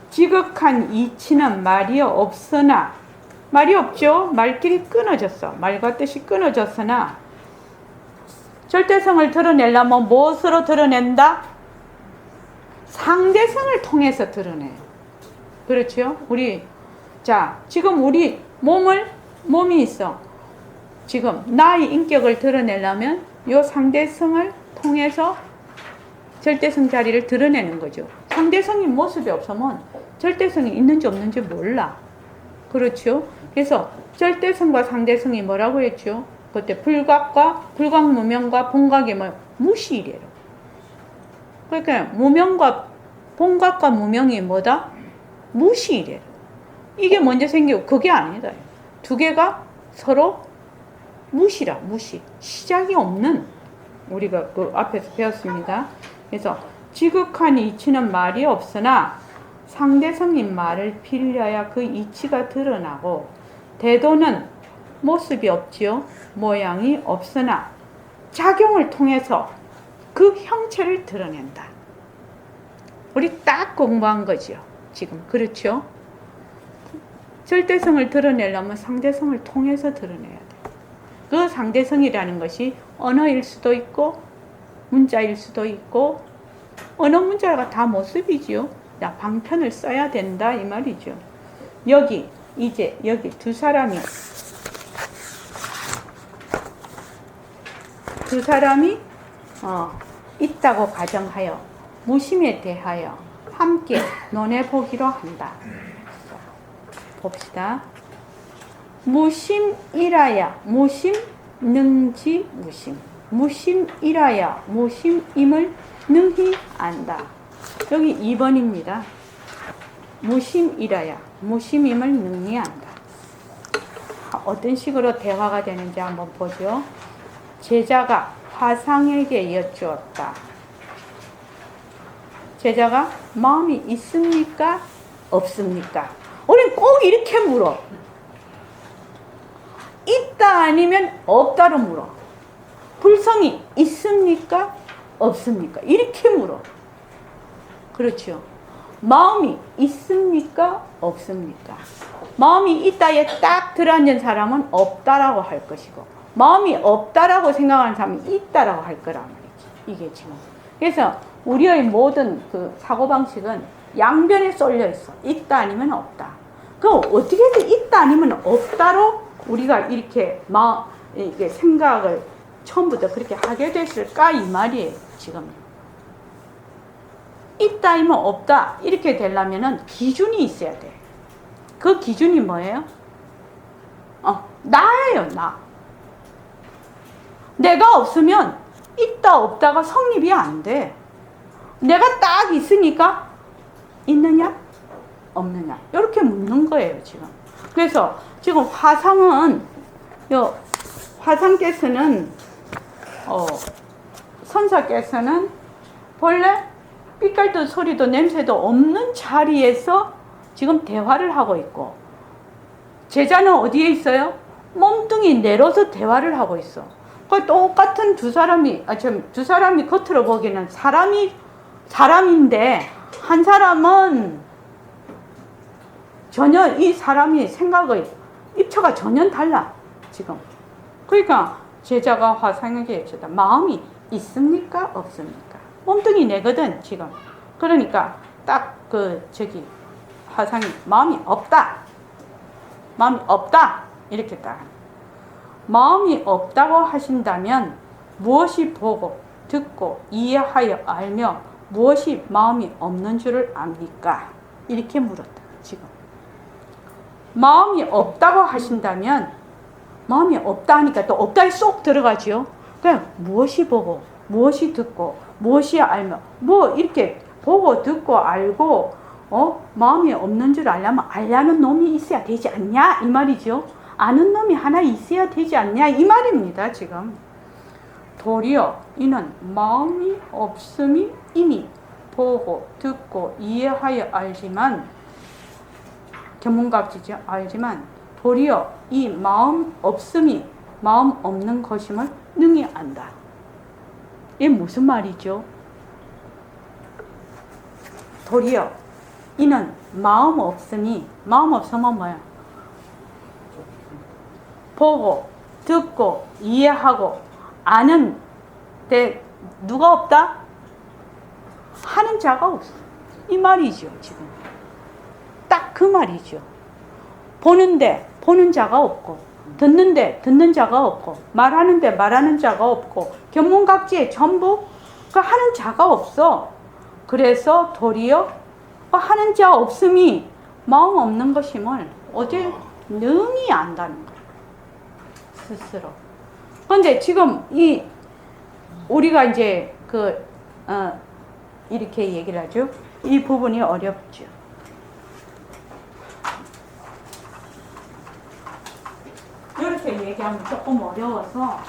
Speaker 1: 지극한 이치는 말이 없으나, 말이 없죠. 말길이 끊어졌어. 말과 뜻이 끊어졌으나 절대성을 드러내려면 무엇으로 드러낸다? 상대성을 통해서 드러내. 그렇죠? 자, 지금 우리 몸이 있어. 지금 나의 인격을 드러내려면 이 상대성을 통해서 절대성 자리를 드러내는 거죠. 상대성이 모습이 없으면 절대성이 있는지 없는지 몰라. 그렇죠? 그래서 절대성과 상대성이 뭐라고 했죠? 그때 불각무명과 본각이 무시이래요. 그러니까 본각과 무명이 뭐다? 무시이래요. 이게 먼저 생기고 그게 아니다. 두 개가 서로 무시라, 무시. 시작이 없는, 우리가 그 앞에서 배웠습니다. 그래서 지극한 이치는 말이 없으나 상대성인 말을 빌려야 그 이치가 드러나고, 대도는 모습이 없지요. 모양이 없으나 작용을 통해서 그 형체를 드러낸다. 우리 딱 공부한 거죠. 지금 그렇죠? 절대성을 드러내려면 상대성을 통해서 드러내야 돼. 그 상대성이라는 것이 언어일 수도 있고 문자일 수도 있고, 언어 문자가 다 모습이지요. 자, 방편을 써야 된다 이 말이죠. 여기 두 사람이 있다고 가정하여 무심에 대하여 함께 논해보기로 한다. 봅시다. 무심이라야 무심, 능지 무심. 무심이라야 무심임을 능히 안다. 여기 2번입니다. 무심이라야 무심임을 능히 안다. 어떤 식으로 대화가 되는지 한번 보죠. 제자가 화상에게 여쭈었다. 제자가 마음이 있습니까? 없습니까? 우린 꼭 이렇게 물어. 있다 아니면 없다로 물어. 불성이 있습니까? 없습니까? 이렇게 물어. 그렇죠. 마음이 있습니까? 없습니까? 마음이 있다에 딱 들어앉은 사람은 없다라고 할 것이고, 마음이 없다라고 생각하는 사람은 있다라고 할 거란 말이지. 이게 지금. 그래서 우리의 모든 그 사고방식은 양변에 쏠려 있어. 있다 아니면 없다. 그럼 어떻게든 있다 아니면 없다로 우리가 이렇게 생각을 처음부터 그렇게 하게 됐을까 이 말이에요. 지금 있다 아니면 없다 이렇게 되려면은 기준이 있어야 돼. 그 기준이 뭐예요? 나예요. 나. 내가 없으면 있다 없다가 성립이 안 돼. 내가 딱 있으니까 있느냐 없느냐 이렇게 묻는 거예요 지금. 그래서 지금 화상은 화상께서는 선사께서는 본래 삐깔도 소리도 냄새도 없는 자리에서 지금 대화를 하고 있고, 제자는 어디에 있어요? 몸뚱이 내려서 대화를 하고 있어. 그 똑같은 두 사람이 겉으로 보기에는 사람인데 한 사람은 전혀 이 사람이 생각의 입처가 전혀 달라 지금. 그러니까 제자가 화상에게 여쭤다. 마음이 있습니까 없습니까? 몸뚱이 내거든 지금. 그러니까 딱 화상이 마음이 없다. 마음이 없다 이렇게 딱. 마음이 없다고 하신다면 무엇이 보고 듣고 이해하여 알며 무엇이 마음이 없는 줄을 압니까? 이렇게 물었다 지금. 마음이 없다고 하신다면, 마음이 없다 하니까 또 없다에 쏙 들어가지요. 그냥 무엇이 보고 무엇이 듣고 무엇이 알며, 뭐 이렇게 보고 듣고 알고 마음이 없는 줄 알려면 알려는 놈이 있어야 되지 않냐 이 말이죠. 아는 놈이 하나 있어야 되지 않냐 이 말입니다 지금. 도리어 이는 마음이 없음이 이미 보고 듣고 이해하여 알지만, 견문각지죠. 알지만 도리어 이 마음 없음이 마음 없는 것임을 능히 안다. 이게 무슨 말이죠? 도리어 이는 마음 없음이, 마음 없으면 뭐야? 보고 듣고 이해하고 아는데 누가 없다? 하는 자가 없어. 이 말이죠 지금. 딱 그 말이죠. 보는데 보는 자가 없고, 듣는데 듣는 자가 없고, 말하는데 말하는 자가 없고, 견문각지에 전부 그 하는 자가 없어. 그래서 도리어 하는 자 없음이 마음 없는 것임을 어제 능히 안다는 거예요 스스로. 그런데 지금 우리가 이제 이렇게 얘기를 하죠. 이 부분이 어렵죠. 이렇게 얘기하면 조금 어려워서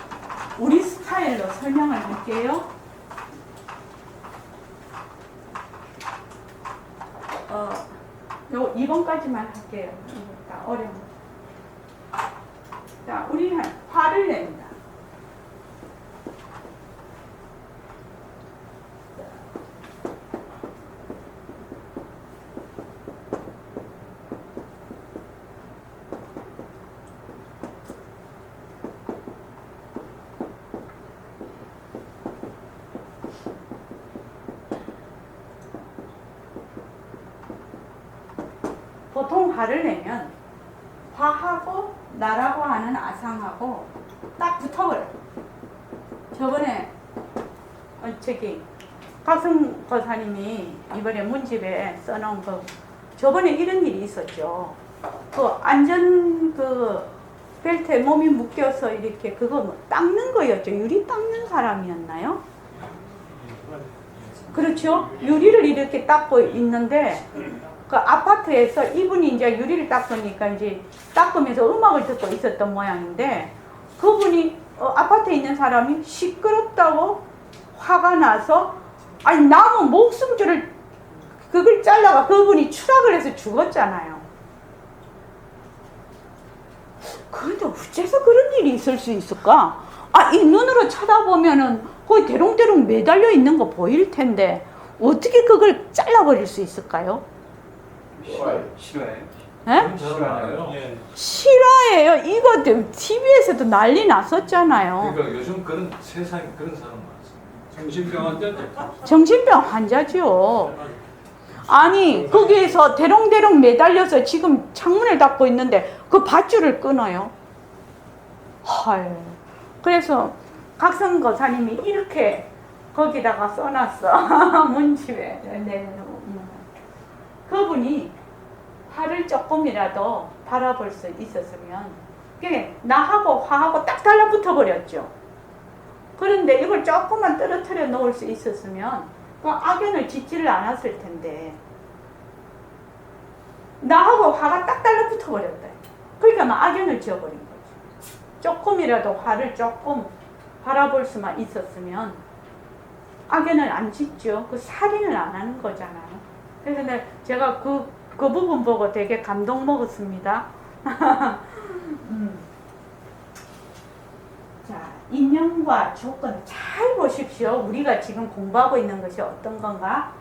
Speaker 1: 우리 스타일로 설명을 할게요. 요 2번까지만 할게요. 어려워. 자, 우리는 화를 냅니다. 보통 화를 내면 화하고 나라고 하는 아상하고 딱 붙어버려. 저번에 각성 거사님이 이번에 문집에 써놓은 저번에 이런 일이 있었죠. 안전 벨트에 몸이 묶여서 이렇게 그거 닦는 거였죠. 유리 닦는 사람이었나요? 그렇죠? 유리를 이렇게 닦고 있는데 그 아파트에서 이분이 이제 유리를 닦으니까 이제 닦으면서 음악을 듣고 있었던 모양인데, 그분이 아파트에 있는 사람이 시끄럽다고 화가 나서 나무 목숨줄을 그걸 잘라가 그분이 추락을 해서 죽었잖아요. 그런데 어째서 그런 일이 있을 수 있을까? 이 눈으로 쳐다보면은 거의 대롱대롱 매달려 있는 거 보일 텐데 어떻게 그걸 잘라버릴 수 있을까요?
Speaker 2: 싫어해요.
Speaker 1: 네?
Speaker 2: 싫어해요.
Speaker 1: 실화예요. 이거 TV에서도 난리 났었잖아요.
Speaker 4: 그러니까 요즘 그런 세상에 그런 사람 많습니다. 정신병 환자들.
Speaker 1: 정신병 환자죠. 아니 거기에서 대롱대롱 매달려서 지금 창문을 닫고 있는데 그 밧줄을 끊어요. 그래서 각성 거사님이 이렇게 거기다가 써놨어. 문집에. 그분이 화를 조금이라도 바라볼 수 있었으면 나하고 화하고 딱 달라붙어 버렸죠. 그런데 이걸 조금만 떨어뜨려 놓을 수 있었으면 그 악연을 짓지를 않았을 텐데 나하고 화가 딱 달라붙어 버렸다. 그러니까 막 악연을 지어버린 거지. 조금이라도 화를 조금 바라볼 수만 있었으면 악연을 안 짓죠. 그 살인을 안 하는 거잖아요. 그래서 제가 그 부분 보고 되게 감동 먹었습니다. 자, 인연과 조건 잘 보십시오. 우리가 지금 공부하고 있는 것이 어떤 건가?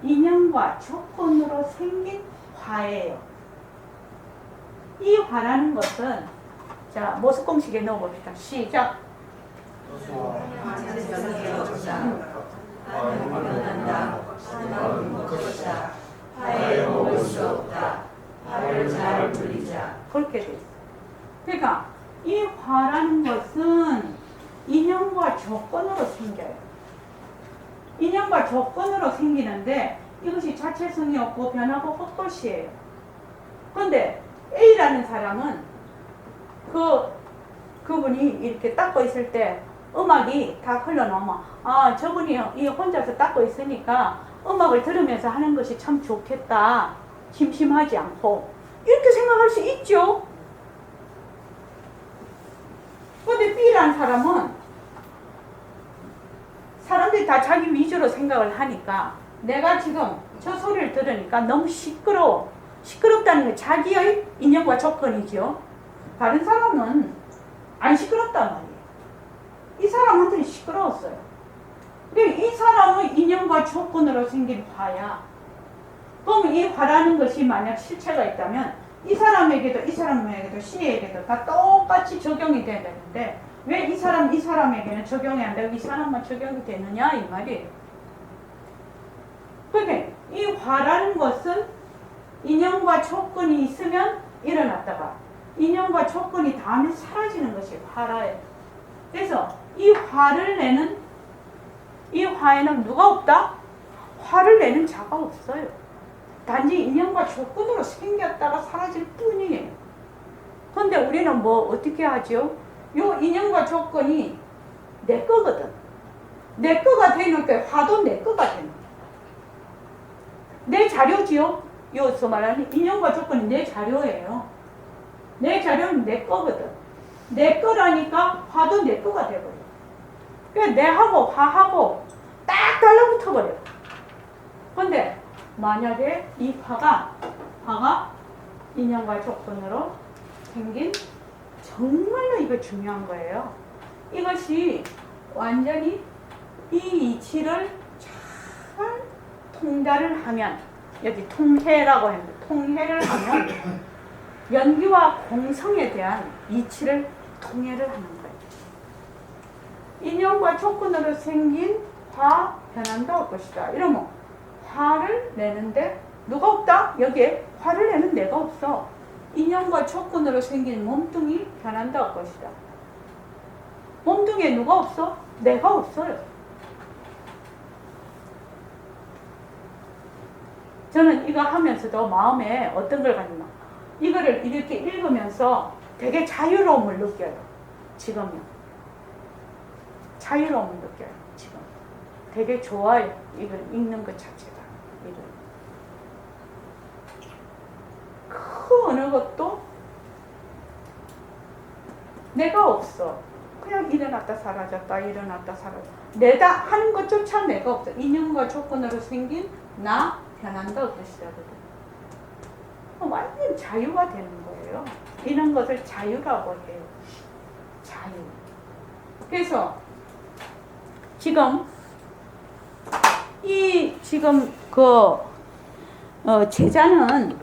Speaker 1: 인연과 조건으로 생긴 화예요. 이 화라는 것은 자, 모습 공식에 넣어봅시다. 시작.
Speaker 3: 화해 먹을 수 없다. 화를 잘 부리자.
Speaker 1: 그렇게 돼 있어요. 그러니까 이 화라는 것은 인연과 조건으로 생겨요. 인연과 조건으로 생기는데 이것이 자체성이 없고 변하고 헛것이에요. 그런데 A라는 사람은 그분이 이렇게 닦고 있을 때 음악이 다 흘러나오면 아, 저분이 이 혼자서 닦고 있으니까 음악을 들으면서 하는 것이 참 좋겠다. 심심하지 않고 이렇게 생각할 수 있죠. 근데 B라는 사람은 사람들이 다 자기 위주로 생각을 하니까 내가 지금 저 소리를 들으니까 너무 시끄러워. 시끄럽다는 게 자기의 인연과 조건이죠. 다른 사람은 안 시끄럽단 말이에요. 이 사람한테는 시끄러웠어요. 근데 이 사람의 인연과 조건으로 생긴 화야. 그럼 이 화라는 것이 만약 실체가 있다면 이 사람에게도 이 사람에게도 C에게도 다 똑같이 적용이 돼야 되는데 왜 이 사람에게는 적용이 안 되고 이 사람만 적용이 되느냐 이 말이에요. 그러니까 이 화라는 것은 인연과 조건이 있으면 일어났다가 인연과 조건이 다음에 사라지는 것이 화라예요. 그래서 이 화를 내는 이 화에는 누가 없다? 화를 내는 자가 없어요. 단지 인연과 조건으로 생겼다가 사라질 뿐이에요. 그런데 우리는 뭐 어떻게 하죠? 요 인연과 조건이 내 거거든. 내 거가 되니까 화도 내 거가 되는 거야. 내 자료지요? 여기서 말하는 인연과 조건이 내 자료예요. 내 자료는 내 거거든. 내 거라니까 화도 내 거가 돼버려. 그러니까 내하고 화하고 딱 달라붙어 버려. 근데 만약에 이 화가 인연과 조건으로 생긴 정말로 이거 중요한 거예요. 이것이 완전히 이 이치를 잘 통달을 하면 여기 통해라고 했는데 통해를 하면 연기와 공성에 대한 이치를 통해를 하는 거예요. 인연과 조건으로 생긴 화 변한다 할 것이다. 이러면 화를 내는데 누가 없다? 여기에 화를 내는 내가 없어. 인연과 조건으로 생긴 몸뚱이 변한다 할 것이다. 몸뚱이에 누가 없어? 내가 없어요. 저는 이거 하면서도 마음에 어떤 걸 가지나 이거를 이렇게 읽으면서 되게 자유로움을 느껴요. 지금요. 자유로움을 느껴요. 지금. 되게 좋아요. 이걸 읽는 것 자체가. 이걸. 그 어느 것도 내가 없어. 그냥 일어났다 사라졌다 일어났다 사라졌다. 내다 하는 것조차 내가 없어. 인연과 조건으로 생긴 나 변한다 것이다. 완전 자유가 되는 거예요. 이런 것을 자유라고 해요. 자유. 그래서 지금 제자는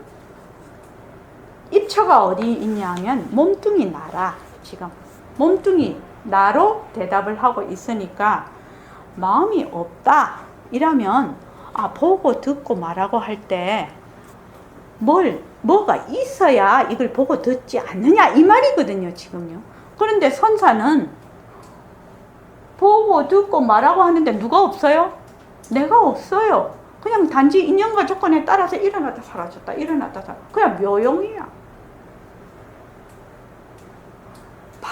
Speaker 1: 입처가 어디 있냐면 몸뚱이 나라. 지금 몸뚱이 나로 대답을 하고 있으니까 마음이 없다 이라면 보고 듣고 말하고 할 때 뭐가 있어야 이걸 보고 듣지 않느냐 이 말이거든요. 지금요. 그런데 선사는 보고 듣고 말하고 하는데 누가 없어요? 내가 없어요. 그냥 단지 인연과 조건에 따라서 일어났다 사라졌다 일어났다 사라졌다. 그냥 묘용이야.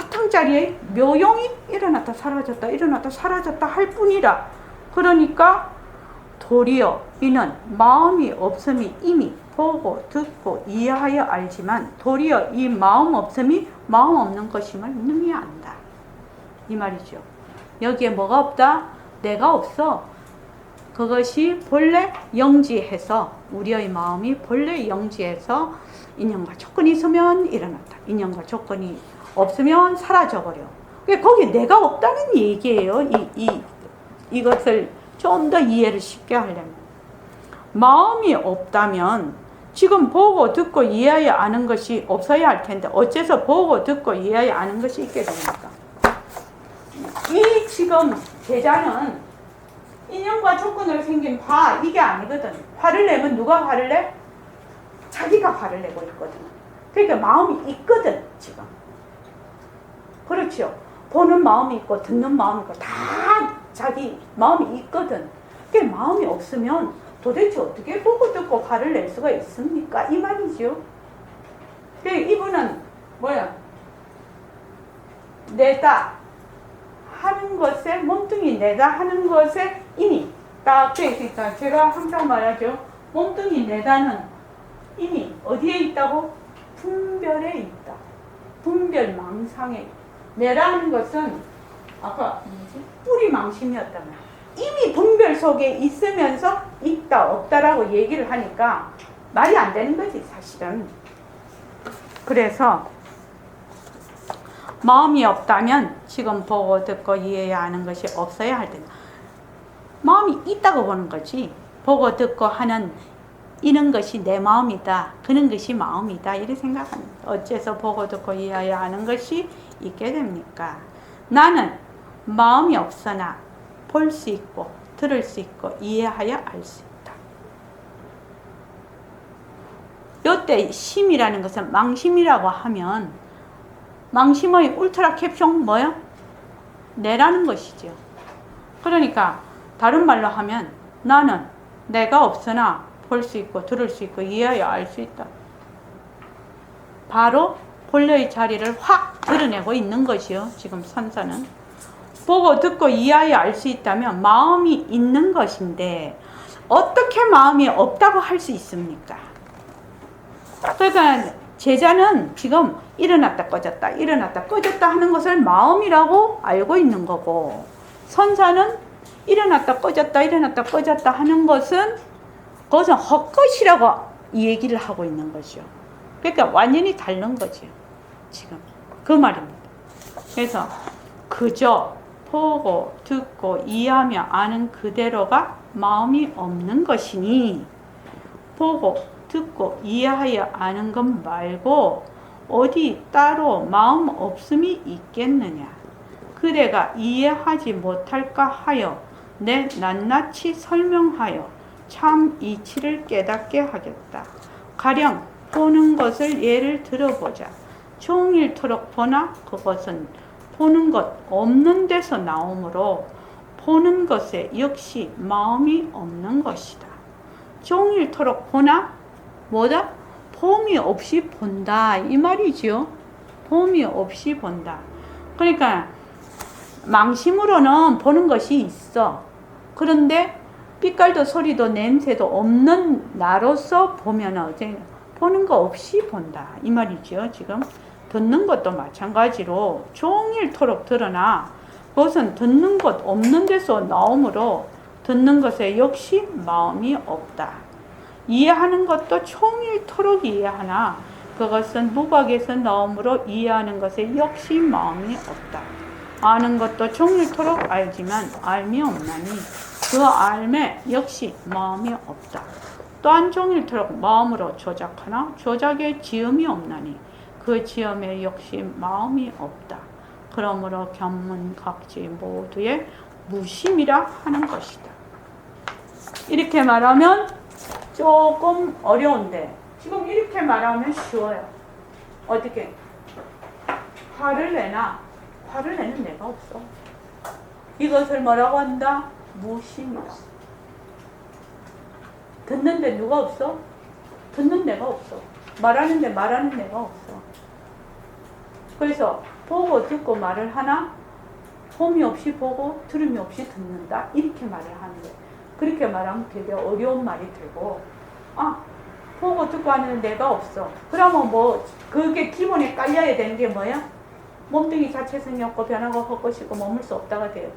Speaker 1: 바탕자리에 묘용이 일어났다 사라졌다 일어났다 사라졌다 할 뿐이라. 그러니까 도리어 이는 마음이 없음이 이미 보고 듣고 이해하여 알지만 도리어 이 마음 없음이 마음 없는 것임을 능히 안다. 이 말이죠. 여기에 뭐가 없다? 내가 없어. 그것이 본래 영지해서 우리의 마음이 본래 영지해서 인연과 조건이 있으면 일어났다. 인연과 조건이 없으면 사라져버려. 거기에 내가 없다는 얘기예요. 이것을 좀 더 이해를 쉽게 하려면. 마음이 없다면 지금 보고 듣고 이해하여 아는 것이 없어야 할 텐데 어째서 보고 듣고 이해하여 아는 것이 있게 됩니까? 이 지금 제자는 인연과 조건으로 생긴 화, 이게 아니거든. 화를 내면 누가 화를 내? 자기가 화를 내고 있거든. 그러니까 마음이 있거든, 지금. 그렇죠. 보는 마음이 있고 듣는 마음이 있고 다 자기 마음이 있거든. 그 마음이 없으면 도대체 어떻게 보고 듣고 화를 낼 수가 있습니까? 이 말이죠. 이분은 뭐야? 내다 하는 것에 몸뚱이 내다 하는 것에 이미 딱 되어 있으니까 제가 항상 말하죠. 몸뚱이 내다는 이미 어디에 있다고? 분별에 있다. 분별 망상에. 내라는 것은 아까 뿌리 망심이었다면 이미 분별 속에 있으면서 있다 없다라고 얘기를 하니까 말이 안 되는 거지 사실은. 그래서 마음이 없다면 지금 보고 듣고 이해해야 하는 것이 없어야 할 텐데 마음이 있다고 보는 거지. 보고 듣고 하는 이런 것이 내 마음이다. 그런 것이 마음이다. 이렇게 생각합니다. 어째서 보고 듣고 이해해야 하는 것이 있게 됩니까? 나는 마음이 없으나 볼 수 있고 들을 수 있고 이해하여 알 수 있다. 이때 심이라는 것은 망심이라고 하면 망심의 울트라 캡숑 뭐야? 내라는 것이죠. 그러니까 다른 말로 하면 나는 내가 없으나 볼 수 있고 들을 수 있고 이해하여 알 수 있다. 바로 본래의 자리를 확 드러내고 있는 것이요. 지금 선사는 보고 듣고 이해하여 알 수 있다면 마음이 있는 것인데 어떻게 마음이 없다고 할 수 있습니까? 그러니까 제자는 지금 일어났다 꺼졌다 일어났다 꺼졌다 하는 것을 마음이라고 알고 있는 거고 선사는 일어났다 꺼졌다 일어났다 꺼졌다 하는 것은 그것은 헛것이라고 이 얘기를 하고 있는 거죠. 그러니까 완전히 다른 거죠. 지금 그 말입니다. 그래서 그저 보고 듣고 이해하며 아는 그대로가 마음이 없는 것이니 보고 듣고 이해하여 아는 것 말고 어디 따로 마음 없음이 있겠느냐. 그대가 이해하지 못할까 하여 내 낱낱이 설명하여 참 이치를 깨닫게 하겠다. 가령 보는 것을 예를 들어보자. 종일토록 보나 그것은 보는 것 없는 데서 나오므로 보는 것에 역시 마음이 없는 것이다. 종일토록 보나 뭐다? 봄이 없이 본다 이 말이죠. 봄이 없이 본다. 그러니까 망심으로는 보는 것이 있어. 그런데 빛깔도 소리도 냄새도 없는 나로서 보면 보는 거 없이 본다 이 말이죠. 지금 듣는 것도 마찬가지로 종일토록 드러나 그것은 듣는 것 없는 데서 나오므로 듣는 것에 역시 마음이 없다. 이해하는 것도 종일토록 이해하나 그것은 무각에서 나오므로 이해하는 것에 역시 마음이 없다. 아는 것도 종일토록 알지만 알미 없나니 그 알매 역시 마음이 없다. 또한 종일토록 마음으로 조작하나 조작에 지음이 없나니 그 지음에 역시 마음이 없다. 그러므로 견문각지 모두의 무심이라 하는 것이다. 이렇게 말하면 조금 어려운데 지금 이렇게 말하면 쉬워요. 어떻게? 화를 내나? 화를 내는 내가 없어. 이것을 뭐라고 한다? 무심이다. 듣는데 누가 없어? 듣는 내가 없어. 말하는데 말하는 내가 없어. 그래서 보고 듣고 말을 하나 봄이 없이 보고 들음이 없이 듣는다 이렇게 말을 하는 거예요. 그렇게 말하면 되게 어려운 말이 되고 보고 듣고 하는 내가 없어. 그러면 뭐 그게 기본에 깔려야 되는 게 뭐야? 몸뚱이 자체성이 없고 변하고 헛것이고 머물 수 없다가 돼야 돼.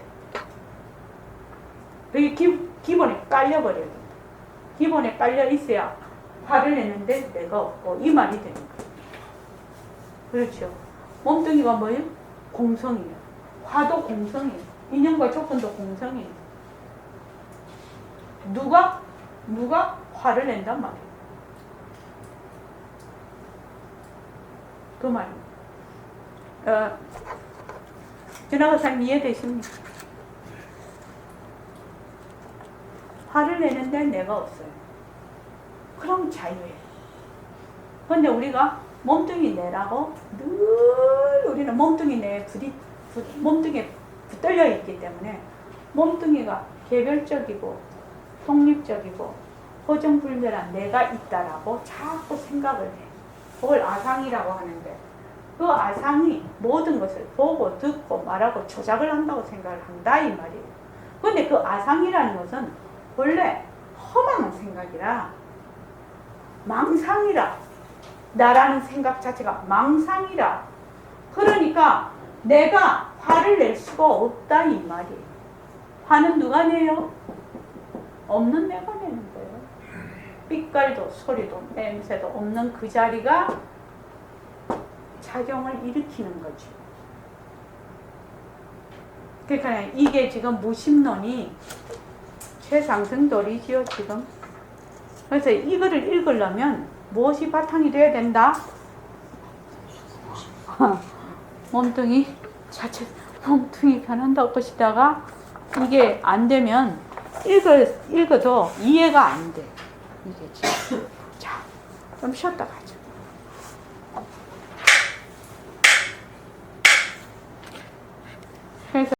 Speaker 1: 그게 기본에 깔려버려요. 기본에 깔려 있어야 화를 내는데 내가 없고 이 말이 되는 거예요. 그렇죠. 몸뚱이가 뭐예요? 공성이에요. 화도 공성이에요. 인연과 조건도 공성이에요. 누가 화를 낸단 말이에요. 그 말입니다. 준하고사님 이해되십니까? 화를 내는데 내가 없어요. 그럼 자유예요. 근데 우리가 몸뚱이 내라고 늘 우리는 몸뚱이 내에 몸뚱이에 붙들려 있기 때문에 몸뚱이가 개별적이고 독립적이고 허정불멸한 내가 있다라고 자꾸 생각을 해. 그걸 아상이라고 하는데 그 아상이 모든 것을 보고 듣고 말하고 조작을 한다고 생각을 한다 이 말이에요. 근데 그 아상이라는 것은 원래 허망한 생각이라 망상이라 나라는 생각 자체가 망상이라 그러니까 내가 화를 낼 수가 없다 이 말이에요. 화는 누가 내요? 없는 내가 내는 거예요. 빛깔도 소리도 냄새도 없는 그 자리가 작용을 일으키는 거죠. 그러니까 이게 지금 무심론이 최상승돌이지요 지금. 그래서 이거를 읽으려면 무엇이 바탕이 돼야 된다? 몸뚱이 자체 몸뚱이 변한다고 것이다가 이게 안 되면 읽어도 이해가 안 돼. 이게 지금. 자, 좀 쉬었다 가자. 그래서